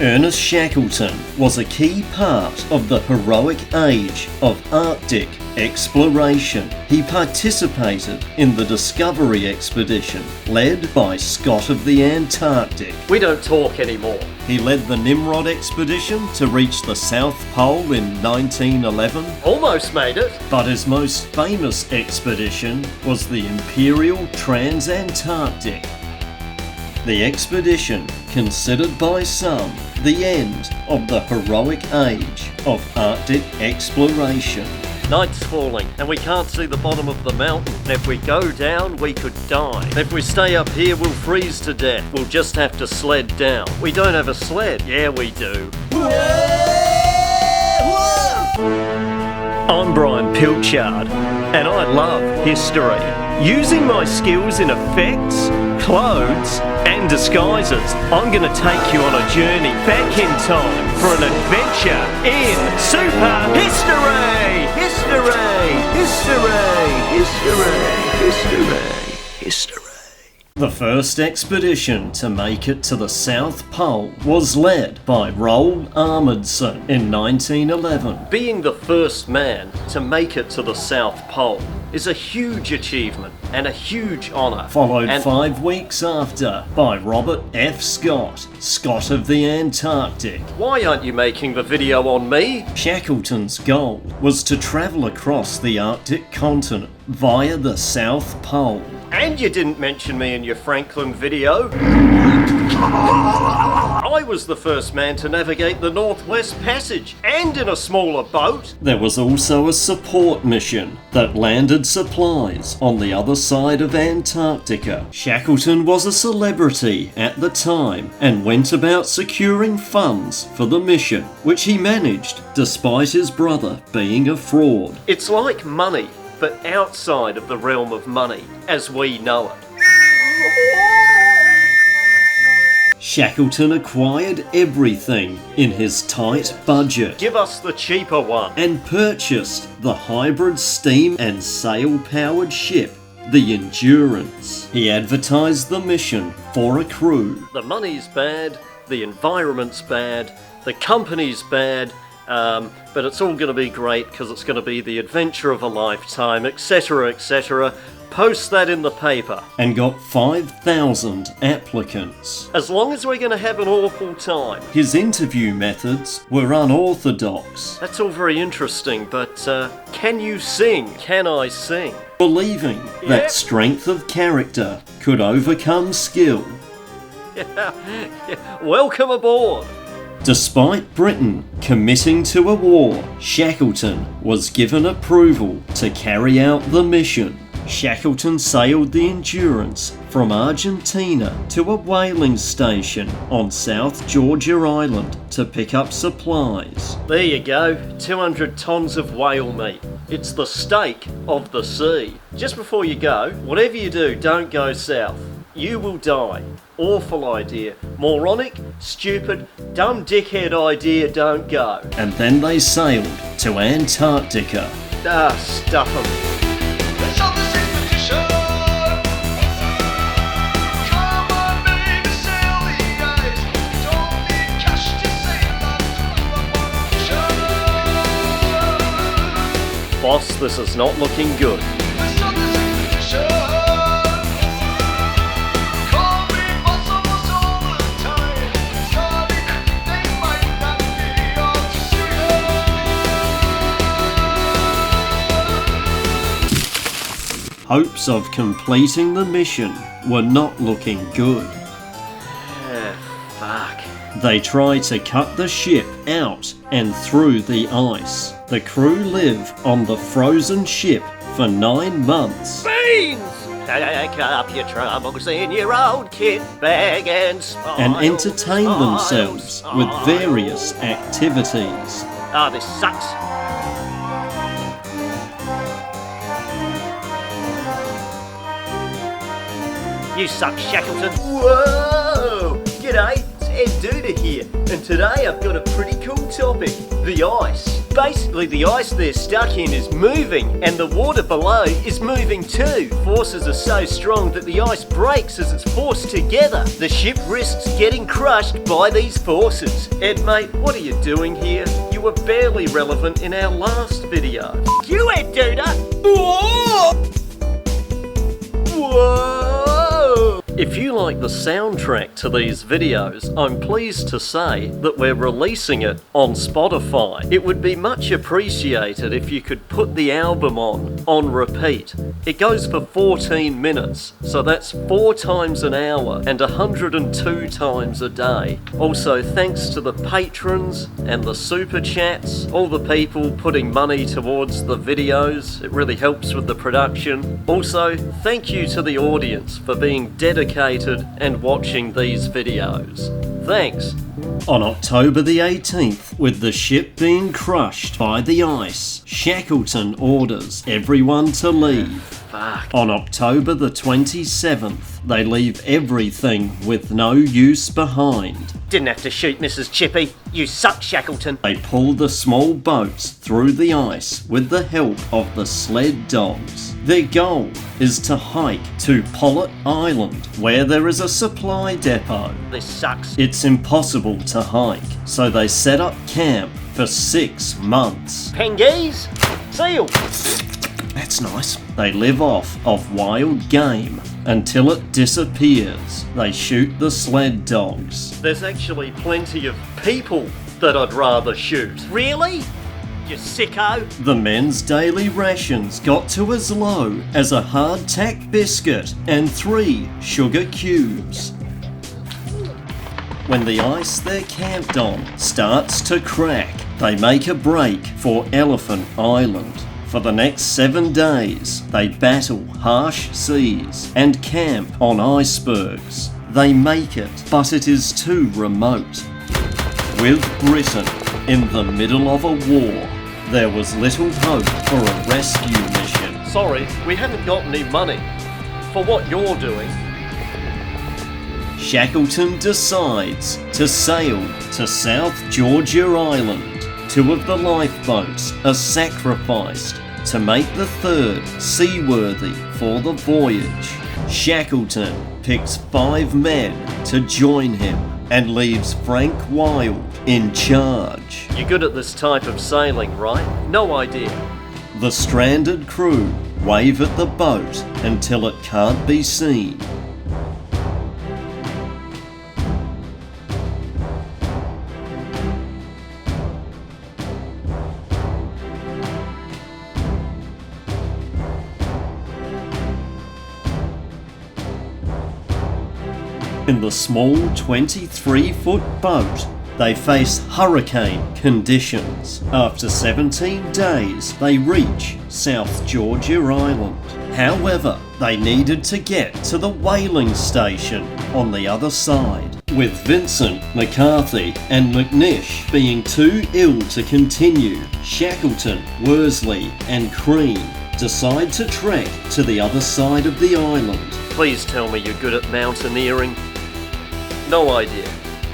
Ernest Shackleton was a key part of the heroic age of Arctic exploration. He participated in the Discovery Expedition, led by Scott of the Antarctic. We don't talk anymore. He led the Nimrod expedition to reach the South Pole in 1911. Almost made it. But his most famous expedition was the Imperial Trans-Antarctic. The expedition, considered by some the end of the heroic age of Arctic exploration. Night's falling and we can't see the bottom of the mountain. If we go down, we could die. If we stay up here, we'll freeze to death. We'll just have to sled down. We don't have a sled. Yeah, we do. I'm Brian Pilchard and I love history. Using my skills in effects, clothes and disguises, I'm going to take you on a journey back in time for an adventure in super history! History! The first expedition to make it to the South Pole was led by Roald Amundsen in 1911. Being the first man to make it to the South Pole is a huge achievement and a huge honour. Followed 5 weeks after by Robert F. Scott, Scott of the Antarctic. Why aren't you making the video on me? Shackleton's goal was to travel across the Arctic continent via the South Pole. And you didn't mention me in your Franklin video. I was the first man to navigate the Northwest Passage, and in a smaller boat. There was also a support mission that landed supplies on the other side of Antarctica. Shackleton was a celebrity at the time and went about securing funds for the mission, which he managed despite his brother being a fraud. It's like money, but outside of the realm of money as we know it. Shackleton acquired everything in his tight budget. Give us the cheaper one. And purchased the hybrid steam and sail-powered ship, the Endurance. He advertised the mission for a crew. The money's bad, the environment's bad, the company's bad, but it's all going to be great because it's going to be the adventure of a lifetime, etc., etc. Post that in the paper. And got 5,000 applicants. As long as we're going to have an awful time. His interview methods were unorthodox. That's all very interesting, but can you sing? Can I sing? Believing that strength of character could overcome skill. Yeah. Welcome aboard. Despite Britain committing to a war, Shackleton was given approval to carry out the mission. Shackleton sailed the Endurance from Argentina to a whaling station on South Georgia Island to pick up supplies. There you go, 200 tons of whale meat. It's the steak of the sea. Just before you go, whatever you do, don't go south. You will die. Awful idea. Moronic, stupid, dumb dickhead idea, don't go. And then they sailed to Antarctica. Stuff 'em. Boss, this is not looking good. Hopes of completing the mission were not looking good. Fuck. They tried to cut the ship out and through the ice. The crew live on the frozen ship for 9 months. Beans! Take up your troubles in your old kit bag and smile. And entertain themselves with various activities. Ah, this sucks. You suck, Shackleton. Whoa! G'day, it's Ed Duda here, and today I've got a pretty cool topic, the ice. Basically, the ice they're stuck in is moving, and the water below is moving too. Forces are so strong that the ice breaks as it's forced together. The ship risks getting crushed by these forces. Ed, mate, what are you doing here? You were barely relevant in our last video. You, Ed Duda! Whoa! If you like the soundtrack to these videos, I'm pleased to say that we're releasing it on Spotify. It would be much appreciated if you could put the album on repeat. It goes for 14 minutes, so that's 4 times an hour and 102 times a day. Also, thanks to the patrons and the super chats, all the people putting money towards the videos. It really helps with the production. Also, thank you to the audience for being dedicated and watching these videos. Thanks. On October the 18th, with the ship being crushed by the ice, Shackleton orders everyone to leave. Fuck. On October the 27th, they leave everything with no use behind. Didn't have to shoot Mrs. Chippy. You suck, Shackleton. They pull the small boats through the ice with the help of the sled dogs. Their goal is to hike to Pollitt Island, where there is a supply depot. This sucks. It's impossible to hike, so they set up camp for 6 months. Penguins? Seal. That's nice. They live off of wild game until it disappears. They shoot the sled dogs. There's actually plenty of people that I'd rather shoot. Really? You sicko. The men's daily rations got to as low as a hardtack biscuit and 3 sugar cubes. When the ice they're camped on starts to crack, they make a break for Elephant Island. For the next 7 days, they battle harsh seas and camp on icebergs. They make it, but it is too remote. With Britain in the middle of a war, there was little hope for a rescue mission. Sorry, we haven't got any money for what you're doing. Shackleton decides to sail to South Georgia Island. 2 of the lifeboats are sacrificed to make the 3rd seaworthy for the voyage. Shackleton picks 5 men to join him and leaves Frank Wilde in charge. You're good at this type of sailing, right? No idea. The stranded crew wave at the boat until it can't be seen. In the small 23-foot boat, they face hurricane conditions. After 17 days, they reach South Georgia Island. However, they needed to get to the whaling station on the other side. With Vincent, McCarthy and McNish being too ill to continue, Shackleton, Worsley and Crean decide to trek to the other side of the island. Please tell me you're good at mountaineering. No idea.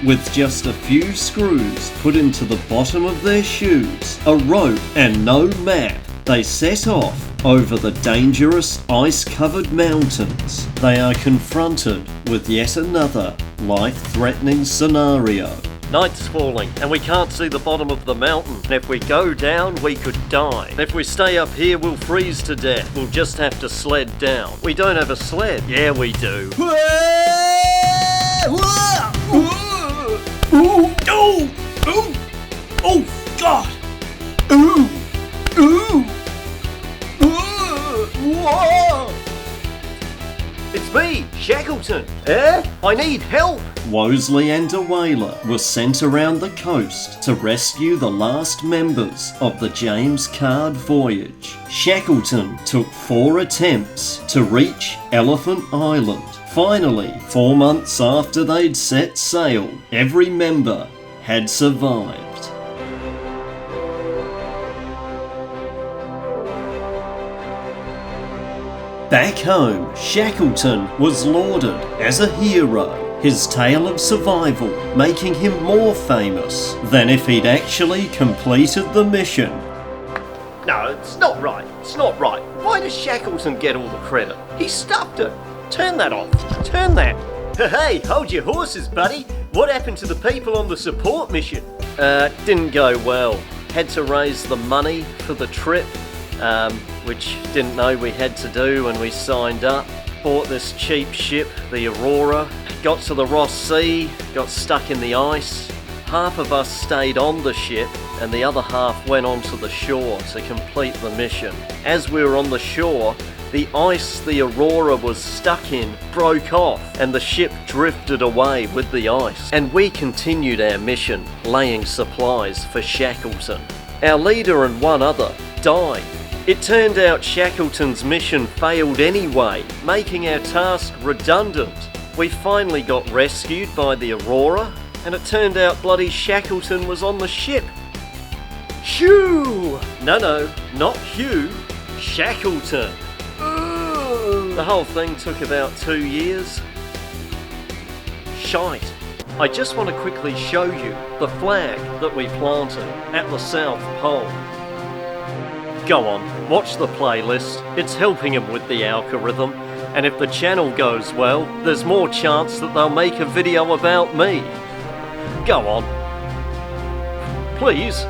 With just a few screws put into the bottom of their shoes, a rope and no map, they set off over the dangerous ice-covered mountains. They are confronted with yet another life-threatening scenario. Night's falling and we can't see the bottom of the mountain. And if we go down, we could die. And if we stay up here, we'll freeze to death. We'll just have to sled down. We don't have a sled. Yeah, we do. Oh, God! Ooh! Ooh! Whoa! It's me, Shackleton. Eh? I need help. Worsley and a whaler were sent around the coast to rescue the last members of the James Caird voyage. Shackleton took 4 attempts to reach Elephant Island. Finally, 4 months after they'd set sail, every member had survived. Back home, Shackleton was lauded as a hero. his tale of survival making him more famous than if he'd actually completed the mission. No, it's not right. It's not right. Why does Shackleton get all the credit? He stuffed it. Turn that off. Turn that. Hey, hold your horses, buddy. What happened to the people on the support mission? Didn't go well. Had to raise the money for the trip, which didn't know we had to do when we signed up. Bought this cheap ship, the Aurora. Got to the Ross Sea, got stuck in the ice. Half of us stayed on the ship and the other half went onto the shore to complete the mission. As we were on the shore, the ice the Aurora was stuck in broke off and the ship drifted away with the ice. And we continued our mission, laying supplies for Shackleton. Our leader and one other died. It turned out Shackleton's mission failed anyway, making our task redundant. We finally got rescued by the Aurora, and it turned out bloody Shackleton was on the ship. Hugh! No, not Hugh. Shackleton. The whole thing took about 2 years. Shite. I just want to quickly show you the flag that we planted at the South Pole. Go on, watch the playlist. It's helping them with the algorithm. And if the channel goes well, there's more chance that they'll make a video about me. Go on. Please.